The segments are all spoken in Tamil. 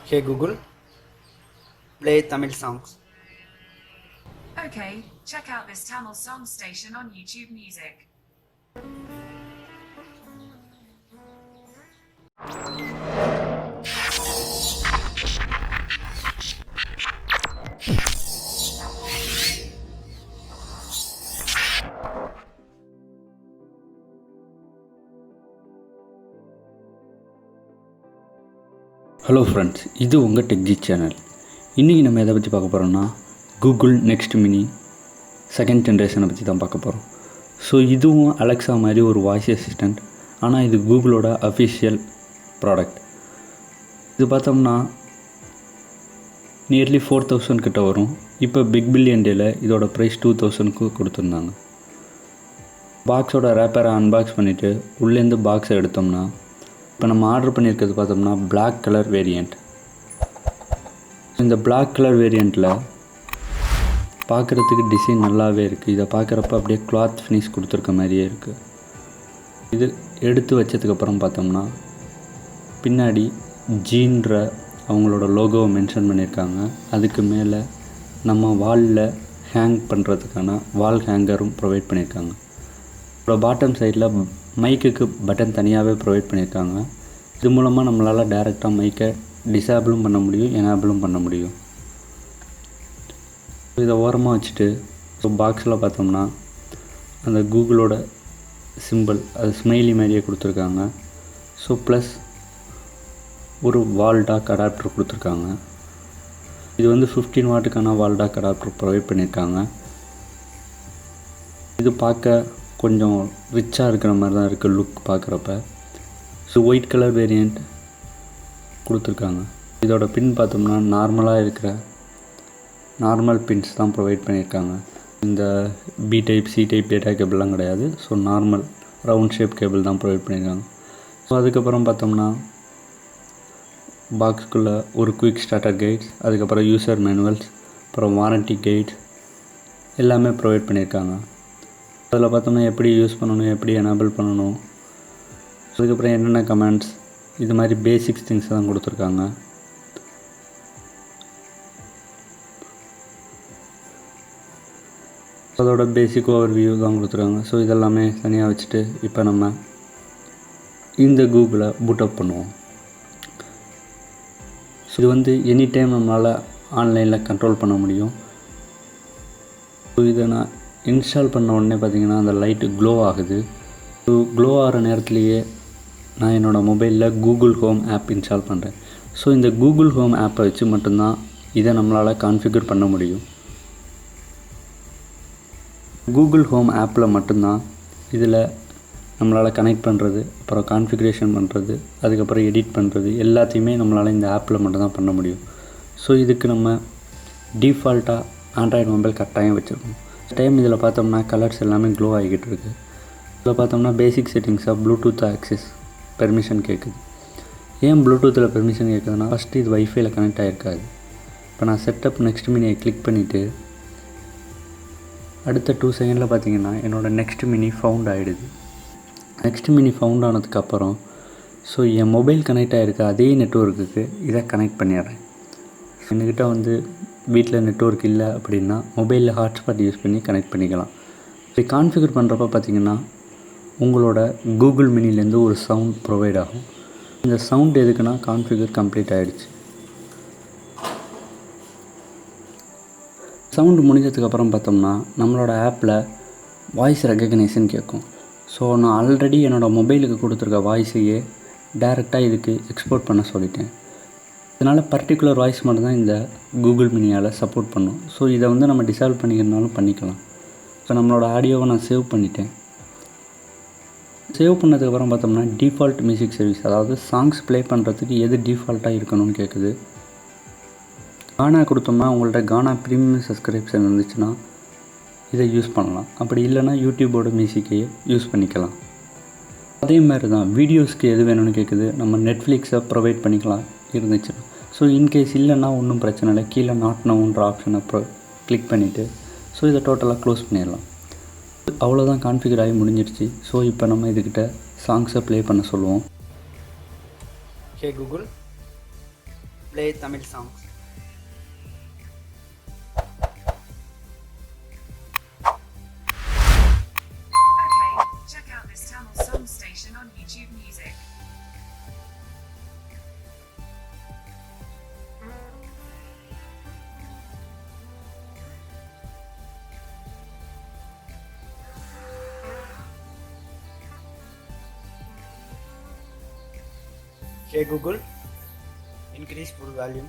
Hey Google, play Tamil songs. Okay, check out this Tamil song station on YouTube Music. Hello friends, இது உங்கள் டெக்ஜி சேனல். இன்றைக்கி நம்ம எதை பற்றி பார்க்க போகிறோம்னா கூகுள் நெக்ஸ்ட் மினி செகண்ட் ஜென்ரேஷனை பற்றி தான் பார்க்க போகிறோம். ஸோ இதுவும் அலெக்ஸா மாதிரி ஒரு வாய்ஸ் அசிஸ்டண்ட், ஆனால் இது கூகுளோட அஃபிஷியல் ப்ராடக்ட். இது பார்த்தோம்னா நியர்லி 4000 கிட்ட வரும். இப்போ பிக் பில்லியன் டேயில் இதோட ப்ரைஸ் 2000க்கு கொடுத்துருந்தாங்க. பாக்ஸோட ரேப்பரை அன்பாக்ஸ் பண்ணிவிட்டு உள்ளேருந்து பாக்ஸை எடுத்தோம்னா இப்போ நம்ம ஆர்டர் பண்ணியிருக்கிறது பார்த்தோம்னா பிளாக் கலர் வேரியண்ட். இந்த பிளாக் கலர் வேரியண்ட்டில் பார்க்குறதுக்கு டிசைன் நல்லாவே இருக்குது. இதை பார்க்குறப்ப அப்படியே கிளாத் ஃபினிஷ் கொடுத்துருக்க மாதிரியே இருக்குது. இது எடுத்து வச்சதுக்கப்புறம் பார்த்தோம்னா பின்னாடி ஜீன்ற அவங்களோட லோகோவை மென்ஷன் பண்ணியிருக்காங்க. அதுக்கு மேலே நம்ம வாலில் ஹேங் பண்ணுறதுக்கான வால் ஹேங்கரும் ப்ரொவைட் பண்ணியிருக்காங்க. அப்புறம் பாட்டம் சைடில் மைக்குக்கு பட்டன் தனியாகவே ப்ரொவைட் பண்ணியிருக்காங்க. இது மூலமாக நம்மளால் டைரெக்டாக மைக்கை டிசேபிளும் பண்ண முடியும், எனேபிளும் பண்ண முடியும். இதை ஓரமாக வச்சுட்டு ஸோ பாக்ஸில் பார்த்தோம்னா அந்த கூகுளோட சிம்பிள் அது ஸ்மைலி மாதிரியே கொடுத்துருக்காங்க. ஸோ ப்ளஸ் ஒரு வால் டாக் அடாப்டர் கொடுத்துருக்காங்க. இது வந்து 15 வாட்டுக்கான வால் டாக் அடாப்டர் ப்ரொவைட் பண்ணியிருக்காங்க. இது பார்க்க கொஞ்சம் ரிச்சாக இருக்கிற மாதிரி தான் இருக்குது லுக் பார்க்குறப்ப. ஸோ ஒயிட் கலர் வேரியண்ட் கொடுத்துருக்காங்க. இதோட பின் பார்த்தோம்னா நார்மலாக இருக்கிற நார்மல் பின்ஸ் தான் ப்ரொவைட் பண்ணியிருக்காங்க. இந்த B type C type data கேபிள்லாம் கிடையாது. So normal round shape cable தான் ப்ரொவைட் பண்ணியிருக்காங்க. ஸோ அதுக்கப்புறம் பார்த்தோம்னா பாக்ஸ்குள்ளே ஒரு குயிக் ஸ்டார்டர் கைட்ஸ், அதுக்கப்புறம் யூசர் மேனுவல்ஸ், அப்புறம் வாரண்ட்டி கைட்ஸ் எல்லாமே ப்ரொவைட் பண்ணியிருக்காங்க. அதில் பார்த்தோம்னா எப்படி யூஸ் பண்ணணும், எப்படி எனேபிள் பண்ணணும், அதுக்கப்புறம் என்னென்ன கமெண்ட்ஸ், இது மாதிரி பேசிக்ஸ் திங்ஸ் தான் கொடுத்துருக்காங்க. அதோட பேசிக் ஓவர் வியூ தான் கொடுத்துருக்காங்க. ஸோ இதெல்லாமே தனியாக வச்சுட்டு இப்போ நம்ம இந்த கூகுளை பூட் அப் பண்ணுவோம். ஸோ இது வந்து எனி டைம் நம்மளால் ஆன்லைனில் கண்ட்ரோல் பண்ண முடியும். ஸோ இதை நான் இன்ஸ்டால் பண்ண உடனே பார்த்திங்கன்னா அந்த லைட்டு க்ளோ ஆகுது. ஸோ க்ளோ ஆகிற நேரத்துலையே நான் என்னோடய மொபைலில் கூகுள் ஹோம் ஆப் இன்ஸ்டால் பண்ணுறேன். ஸோ இந்த கூகுள் ஹோம் ஆப்பை வச்சு மட்டும்தான் இதை நம்மளால் கான்ஃபிகர் பண்ண முடியும். கூகுள் ஹோம் ஆப்பில் மட்டும்தான் இதில் நம்மளால் கனெக்ட் பண்ணுறது, அப்புறம் கான்ஃபிகரேஷன் பண்ணுறது, அதுக்கப்புறம் எடிட் பண்ணுறது எல்லாத்தையுமே நம்மளால் இந்த ஆப்பில் மட்டும்தான் பண்ண முடியும். ஸோ இதுக்கு நம்ம டிஃபால்ட்டாக ஆண்ட்ராய்டு மொபைல் கட்டாயம் வச்சுருக்கணும். டைம் இதில் பார்த்தோம்னா கலர்ஸ் எல்லாமே க்ளோ ஆகிக்கிட்டு இருக்குது. இதில் பார்த்தோம்னா பேசிக் செட்டிங்ஸாக ப்ளூடூத் ஆக்சஸ் பெர்மிஷன் கேட்குது. ஏன் ப்ளூடூத்தில் பெர்மிஷன் கேட்குதுன்னா ஃபஸ்ட்டு இது வைஃபைல கனெக்ட் ஆகிருக்காது. இப்போ நான் செட்டப் நெக்ஸ்ட் மினியை கிளிக் பண்ணிவிட்டு அடுத்த 2 செகண்டில் பார்த்தீங்கன்னா என்னோடய நெக்ஸ்ட் மினி ஃபவுண்ட் ஆகிடுது. நெக்ஸ்ட் மினி ஃபவுண்ட் ஆனதுக்கப்புறம் ஸோ என் மொபைல் கனெக்ட் ஆகிருக்க அதே நெட்வொர்க்குக்கு இதை கனெக்ட் பண்ணிடுறேன். என்கிட்ட வந்து வீட்டில் நெட்வொர்க் இல்லை அப்படின்னா மொபைலில் ஹாட்ஸ்பாட் யூஸ் பண்ணி கனெக்ட் பண்ணிக்கலாம். இப்படி கான்ஃபிகர் பண்ணுறப்ப பார்த்திங்கன்னா உங்களோட கூகுள் மினிலேருந்து ஒரு சவுண்ட் ப்ரொவைட் ஆகும். இந்த சவுண்ட் எதுக்குன்னா கான்ஃபிகர் கம்ப்ளீட் ஆகிடுச்சு. சவுண்டு முடிஞ்சதுக்கப்புறம் பார்த்தோம்னா நம்மளோட ஆப்பில் வாய்ஸ் ரெகக்னைசேஷன் கேட்கும். ஸோ நான் ஆல்ரெடி என்னோடய மொபைலுக்கு கொடுத்துருக்க வாய்ஸையே டைரெக்டாக இதுக்கு எக்ஸ்போர்ட் பண்ண சொல்லிட்டேன். இதனால் பர்டிகுலர் வாய்ஸ் மட்டும்தான் இந்த கூகுள் மினியால் சப்போர்ட் பண்ணும். ஸோ இதை வந்து நம்ம டிசால்வ் பண்ணிக்கிறனாலும் பண்ணிக்கலாம். ஸோ நம்மளோட ஆடியோவை நான் சேவ் பண்ணிட்டேன். சேவ் பண்ணதுக்கப்புறம் பார்த்தோம்னா டிஃபால்ட் மியூசிக் சர்வீஸ், அதாவது சாங்ஸ் ப்ளே பண்ணுறதுக்கு எது டிஃபால்ட்டாக இருக்கணும்னு கேட்குது. கானா கொடுத்தோம்னா உங்கள்ட்ட கானா ப்ரீமியம் சப்ஸ்கிரிப்ஷன் இருந்துச்சுன்னா இதை யூஸ் பண்ணலாம். அப்படி இல்லைனா யூடியூபோட மியூசிக்கையே யூஸ் பண்ணிக்கலாம். அதே மாதிரி தான் வீடியோஸ்க்கு எது வேணும்னு கேட்குது. நம்ம நெட்ஃப்ளிக்ஸை ப்ரொவைட் பண்ணிக்கலாம் இருந்துச்சுன்னா. ஸோ இன்கேஸ் இல்லைன்னா ஒன்றும் பிரச்சனை இல்லை, கீழே நாட் நவுன்ற ஆப்ஷனை கிளிக் பண்ணிவிட்டு ஸோ இதை டோட்டலாக க்ளோஸ் பண்ணிடலாம். அவ்வளோதான், கான்ஃபிகர் ஆகி முடிஞ்சிடுச்சு. ஸோ இப்போ நம்ம இதுக்கிட்ட சாங்ஸை ப்ளே பண்ண சொல்லுவோம். Hey Google, Play Tamil songs. Okay, check out this Tamil song station on YouTube Music. Hey Google, increase full volume.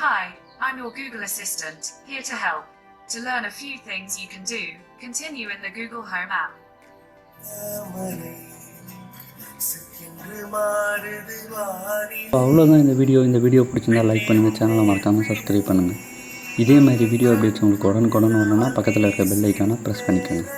Hi, I'm your Google Assistant, here to help. To learn a few things you can do, continue in the Google Home app. அவ்வளோதான் இந்த வீடியோ பிடிச்சிருந்தா லைக் பண்ணுங்கள், சேனலை மறக்காமல் சப்ஸ்கிரைப் பண்ணுங்கள். இதே மாதிரி வீடியோ அப்டேட்ஸ் உங்களுக்கு உடனுக்குடன் வரணும்னா பக்கத்தில் இருக்க பெல் ஐக்கானை ப்ரெஸ் பண்ணிக்கோங்க.